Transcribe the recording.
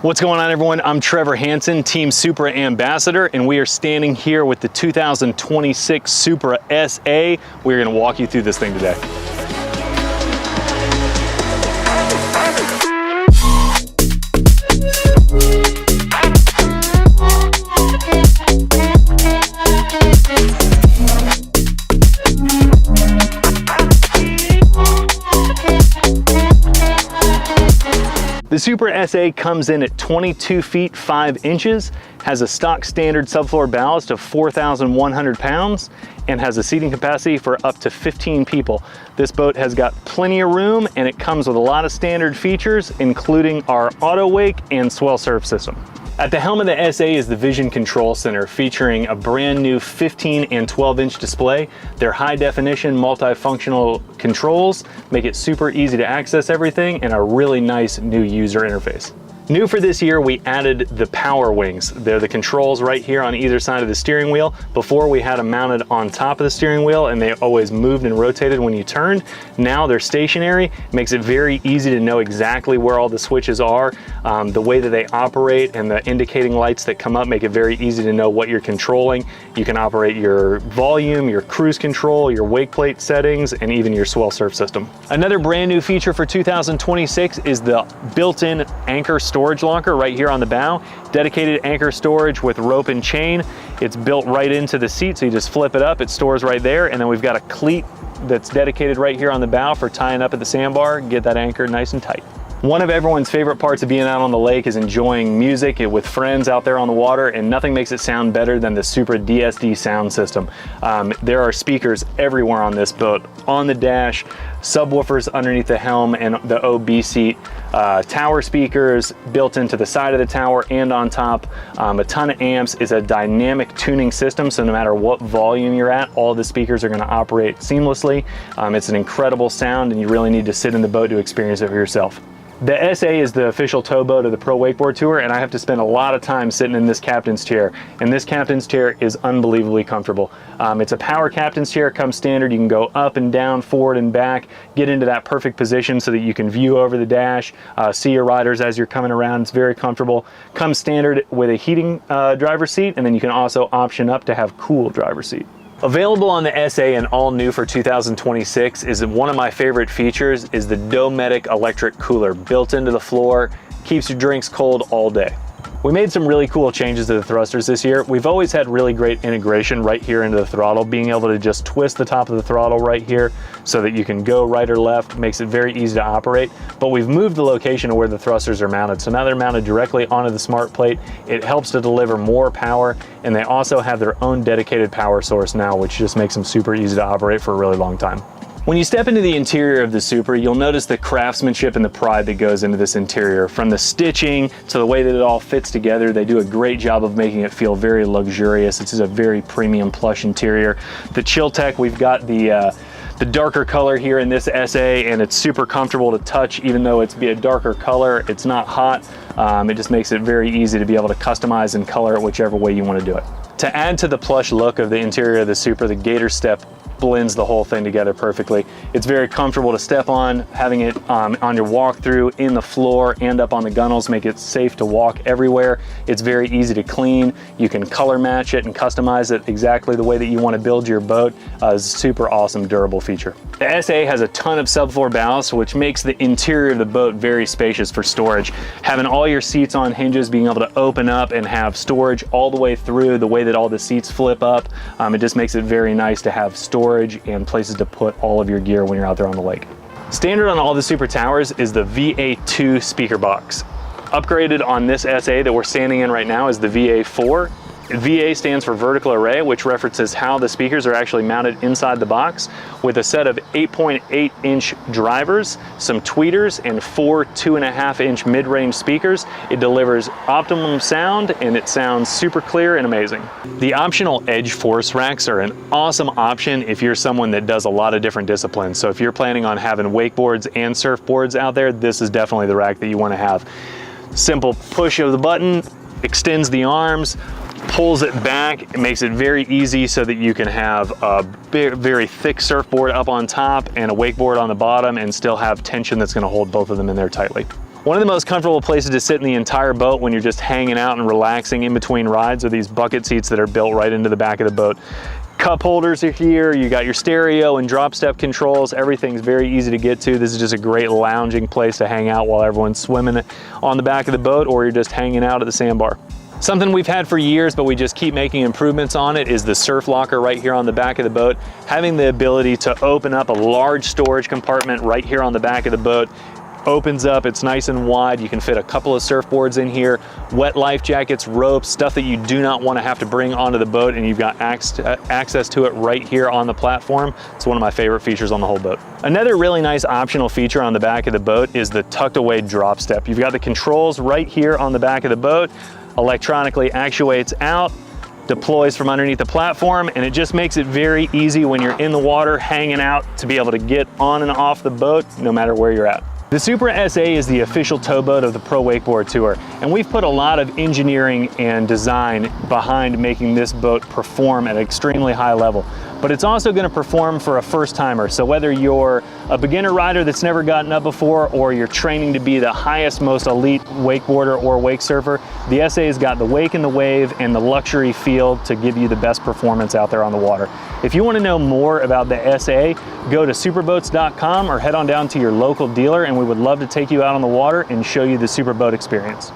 What's going on, everyone? I'm Trevor Hansen, Team Supra Ambassador, and we are standing here with the 2026 Supra SA. We're going to walk you through this thing today. The Supra SA comes in at 22 feet 5 inches, has a stock standard subfloor ballast of 4,100 pounds, and has a seating capacity for up to 15 people. This boat has got plenty of room, and it comes with a lot of standard features, including our auto wake and swell surf system. At the helm of the SA is the Vision Control Center, featuring a brand new 15 and 12-inch display. Their high-definition, multifunctional controls make it super easy to access everything, and a really nice new user interface. New for this year, we added the power wings. They're the controls right here on either side of the steering wheel. Before, we had them mounted on top of the steering wheel, and they always moved and rotated when you turned. Now they're stationary. Makes it very easy to know exactly where all the switches are. The way that they operate and the indicating lights that come up make it very easy to know what you're controlling. You can operate your volume, your cruise control, your wake plate settings, and even your swell surf system. Another brand new feature for 2026 is the built-in anchor storage locker right here on the bow. Dedicated anchor storage with rope and chain. It's built right into the seat, so you just flip it up, it stores right there, and then we've got a cleat that's dedicated right here on the bow for tying up at the sandbar, get that anchor nice and tight. One of everyone's favorite parts of being out on the lake is enjoying music with friends out there on the water, and nothing makes it sound better than the Supra DSD sound system. There are speakers everywhere on this boat, on the dash, subwoofers underneath the helm and the OB seat, tower speakers built into the side of the tower and on top, a ton of amps. Is a dynamic tuning system, so no matter what volume you're at, all the speakers are going to operate seamlessly. It's an incredible sound, and you really need to sit in the boat to experience it for yourself. The SA is the official towboat of the Pro Wakeboard Tour, and I have to spend a lot of time sitting in this captain's chair. And this captain's chair is unbelievably comfortable. It's a power captain's chair, comes standard. You can go up and down, forward and back, get into that perfect position so that you can view over the dash, see your riders as you're coming around. It's very comfortable. Comes standard with a heating driver's seat, and then you can also option up to have cool driver's seat. Available on the SA and all new for 2026 is one of my favorite features is the Dometic electric cooler built into the floor, keeps your drinks cold all day. We made some really cool changes to the thrusters this year. We've always had really great integration right here into the throttle, being able to just twist the top of the throttle right here so that you can go right or left, makes it very easy to operate. But we've moved the location of where the thrusters are mounted. So now they're mounted directly onto the smart plate. It helps to deliver more power, and they also have their own dedicated power source now, which just makes them super easy to operate for a really long time. When you step into the interior of the Supra, you'll notice the craftsmanship and the pride that goes into this interior. From the stitching to the way that it all fits together, they do a great job of making it feel very luxurious. It's a very premium plush interior. The Chill Tech, we've got the darker color here in this SA, and it's super comfortable to touch. Even though it's a darker color, it's not hot. It just makes it very easy to be able to customize and color it whichever way you want to do it. To add to the plush look of the interior of the Supra, the Gator Step blends the whole thing together perfectly. It's very comfortable to step on. Having it on your walk-through, in the floor, and up on the gunnels make it safe to walk everywhere. It's very easy to clean. You can color match it and customize it exactly the way that you want to build your boat. It's a super awesome, durable feature. The SA has a ton of subfloor ballast, which makes the interior of the boat very spacious for storage. Having all your seats on hinges, being able to open up and have storage all the way through, the way that all the seats flip up, it just makes it very nice to have storage and places to put all of your gear when you're out there on the lake. Standard on all the Supra towers is the VA2 speaker box. Upgraded on this SA that we're standing in right now is the VA4. VA stands for vertical array, which references how the speakers are actually mounted inside the box, with a set of 8.8-inch drivers, some tweeters, and 4 2.5-inch mid-range speakers. It delivers optimum sound, and it sounds super clear and amazing. The optional edge force racks are an awesome option if you're someone that does a lot of different disciplines. So if you're planning on having wakeboards and surfboards out there, this is definitely the rack that you want to have. Simple push of the button, extends the arms, pulls it back. It makes it very easy so that you can have a very thick surfboard up on top and a wakeboard on the bottom and still have tension that's going to hold both of them in there tightly. One of the most comfortable places to sit in the entire boat when you're just hanging out and relaxing in between rides are these bucket seats that are built right into the back of the boat. Cup holders are here, you got your stereo and drop step controls, everything's very easy to get to. This is just a great lounging place to hang out while everyone's swimming on the back of the boat or you're just hanging out at the sandbar. Something we've had for years, but we just keep making improvements on it, is the surf locker right here on the back of the boat. Having the ability to open up a large storage compartment right here on the back of the boat. Opens up, it's nice and wide. You can fit a couple of surfboards in here, wet life jackets, ropes, stuff that you do not want to have to bring onto the boat, and you've got access to it right here on the platform. It's one of my favorite features on the whole boat. Another really nice optional feature on the back of the boat is the tucked away drop step. You've got the controls right here on the back of the boat, electronically actuates out, deploys from underneath the platform, and it just makes it very easy when you're in the water hanging out to be able to get on and off the boat no matter where you're at. The Supra SA is the official towboat of the Pro Wakeboard Tour, and we've put a lot of engineering and design behind making this boat perform at an extremely high level. But it's also going to perform for a first timer. So whether you're a beginner rider that's never gotten up before, or you're training to be the highest, most elite wakeboarder or wake surfer, the SA's got the wake and the wave and the luxury feel to give you the best performance out there on the water. If you want to know more about the SA, go to supraboats.com or head on down to your local dealer, and we would love to take you out on the water and show you the Supra boat experience.